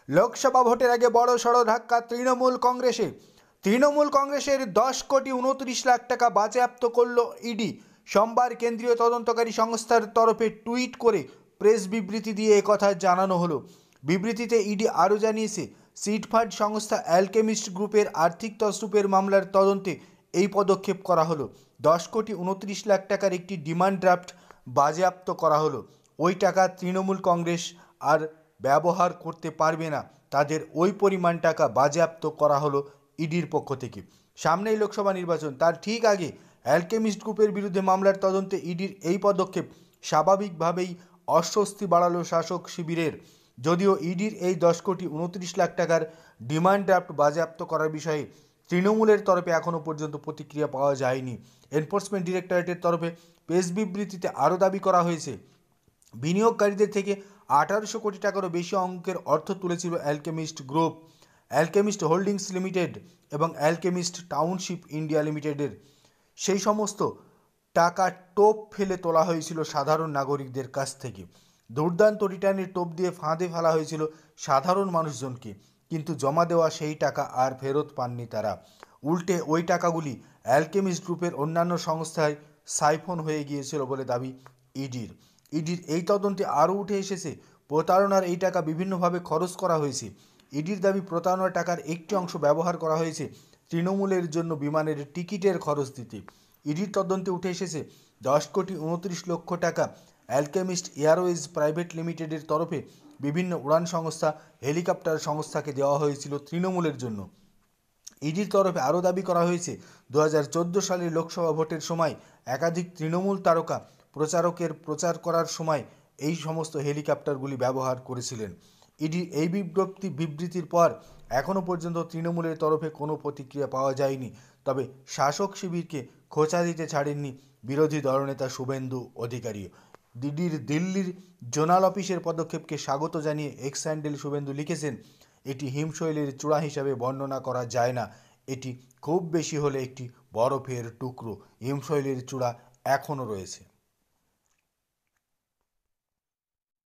লোকসভা ভোটের আগে বড়সড় ধাক্কা তৃণমূল কংগ্রেসের 10,29,00,000 টাকা বাজেয়াপ্ত করল ইডি। সোমবার কেন্দ্রীয় তদন্তকারী সংস্থার তরফে টুইট করে প্রেস বিবৃতি দিয়ে একথা জানানো হলো। বিবৃতিতে ইডি আরও জানিয়েছে, চিটফান্ড সংস্থা অ্যালকেমিস্ট গ্রুপের আর্থিক তছরূপের মামলার তদন্তে এই পদক্ষেপ করা হলো। 10,29,00,000 টাকার একটি ডিমান্ড ড্রাফট বাজেয়াপ্ত করা হলো। ওই টাকা তৃণমূল কংগ্রেস আর ব্যবহার করতে পারবে না, তাদের ওই পরিমাণ টাকা বাজেয়াপ্ত করা হলো ইডির পক্ষ থেকে। সামনেই লোকসভা নির্বাচন, তার ঠিক আগে অ্যালকেমিস্ট গ্রুপের বিরুদ্ধে মামলার তদন্তে ইডির এই পদক্ষেপ স্বাভাবিকভাবেই অস্বস্তি বাড়ালো শাসক শিবিরের। যদিও ইডির এই 10,29,00,000 টাকার ডিমান্ড ড্রাফট বাজেয়াপ্ত করার বিষয়ে তৃণমূলের তরফে এখনও পর্যন্ত প্রতিক্রিয়া পাওয়া যায়নি। এনফোর্সমেন্ট ডিরেক্টরেটের তরফে প্রেস বিবৃতিতে আরও দাবি করা হয়েছে, বিনিয়োগকারীদের থেকে 1800 কোটি টাকারও বেশি অঙ্কের অর্থ তুলেছিল alchemist group, alchemist holdings limited এবং অ্যালকেমিস্ট টাউনশিপ ইন্ডিয়া লিমিটেডের। সেই সমস্ত টাকা টোপ ফেলে তোলা হয়েছিল সাধারণ নাগরিকদের কাছ থেকে। দুর্দান্ত রিটার্নের টোপ দিয়ে ফাঁদে ফেলা হয়েছিল সাধারণ মানুষজনকে, কিন্তু জমা দেওয়া সেই টাকা আর ফেরত পাননি তারা। উল্টে ওই টাকাগুলি অ্যালকেমিস্ট গ্রুপের অন্যান্য সংস্থায় সাইফন হয়ে গিয়েছিল বলে দাবি ইডির। এই তদন্তে আরও উঠে এসেছে, প্রতারণার এই টাকা বিভিন্নভাবে খরচ করা হয়েছে। ইডির দাবি, প্রতারণার টাকার একটি অংশ ব্যবহার করা হয়েছে তৃণমূলের জন্য বিমানের টিকিটের খরচ দিতে। ইডির তদন্তে উঠে এসেছে 10,29,00,000 টাকা অ্যালকেমিস্ট এয়ারওয়েজ প্রাইভেট লিমিটেডের তরফে বিভিন্ন উড়ান সংস্থা, হেলিকপ্টার সংস্থাকে দেওয়া হয়েছিল তৃণমূলের জন্য। ইডির তরফে আরও দাবি করা হয়েছে, 2014 সালের লোকসভা ভোটের সময় একাধিক তৃণমূল তারকা প্রচারকের প্রচার করার সময় এই সমস্ত হেলিকপ্টারগুলি ব্যবহার করেছিলেন। ইডির এই বিবৃতির পর এখনও পর্যন্ত তৃণমূলের তরফে কোনো প্রতিক্রিয়া পাওয়া যায়নি। তবে শাসক শিবিরকে খোঁচা দিতে ছাড়েননি বিরোধী দলনেতা শুভেন্দু অধিকারী। দিল্লির জোনাল অফিসের পদক্ষেপকে স্বাগত জানিয়ে এক্স হ্যান্ডেল শুভেন্দু লিখেছেন, এটি হিমশৈলের চূড়া হিসাবে বর্ণনা করা যায় না, এটি খুব বেশি হলে একটি বরফের টুকরো। হিমশৈলের চূড়া এখনও রয়েছে।